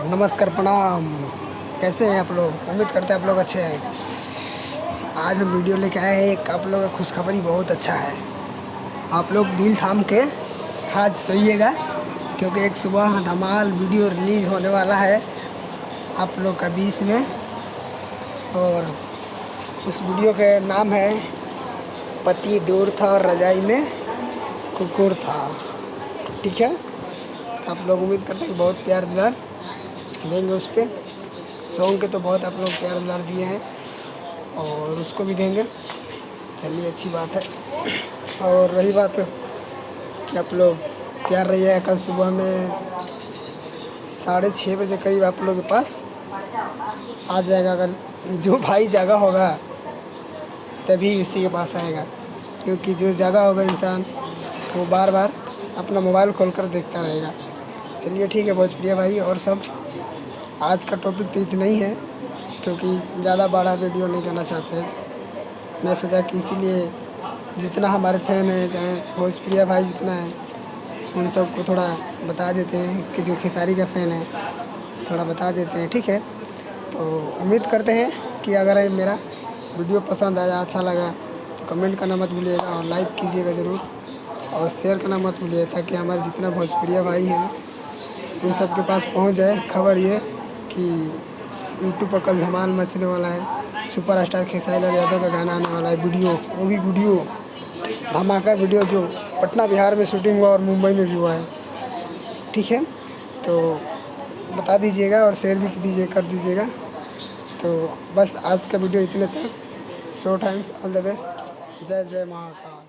नमस्कार, प्रणाम। कैसे हैं आप लोग? उम्मीद करते हैं आप लोग अच्छे हैं। आज हम वीडियो लेके आए हैं, एक आप लोग का खुशखबरी बहुत अच्छा है। आप लोग दिल थाम के हाथ सहिएगा, क्योंकि एक सुबह धमाल वीडियो रिलीज होने वाला है आप लोग का बीच में। और उस वीडियो का नाम है पति दूर था और रजाई में कुकुर था। ठीक है, तो आप लोग उम्मीद करते हैं कि बहुत प्यार दुलार देंगे उस पर। सॉन्ग के तो बहुत आप लोग प्यार दुलार दिए हैं और उसको भी देंगे। चलिए, अच्छी बात है। और रही बात कि आप लोग तैयार रहिए, कल सुबह में 6:30 बजे करीब आप लोग के पास आ जाएगा। अगर जो भाई जागा होगा तभी उसी के पास आएगा, क्योंकि जो जागा होगा इंसान वो बार बार अपना मोबाइल खोलकर देखता रहेगा। चलिए ठीक है भोजप्रिया भाई। और सब आज का टॉपिक तो इतना ही है, क्योंकि ज़्यादा बड़ा वीडियो नहीं करना चाहते हैं। मैं सोचा कि इसीलिए जितना हमारे फैन हैं, चाहे भोजप्रिया भाई जितना है, उन सबको थोड़ा बता देते हैं कि जो खेसारी का फ़ैन है थोड़ा बता देते हैं। ठीक है, तो उम्मीद करते हैं कि अगर मेरा वीडियो पसंद आया, अच्छा लगा, तो कमेंट करना मत भूलिएगा और लाइक कीजिएगा ज़रूर और शेयर करना मत भूलिएगा, ताकि हमारे जितना भोजप्रिया भाई हैं उन सब के पास पहुंच जाए खबर ये कि यूट्यूब पर कल धमाल मचने वाला है। सुपरस्टार खेसारी लाल यादव का गाना आने वाला है, वीडियो, वो भी वीडियो धमाका वीडियो, जो पटना बिहार में शूटिंग हुआ और मुंबई में भी हुआ है। ठीक है, तो बता दीजिएगा और शेयर भी कर दीजिएगा। तो बस आज का वीडियो इतने तक। So thanks, all the best. जय जय महाकाल।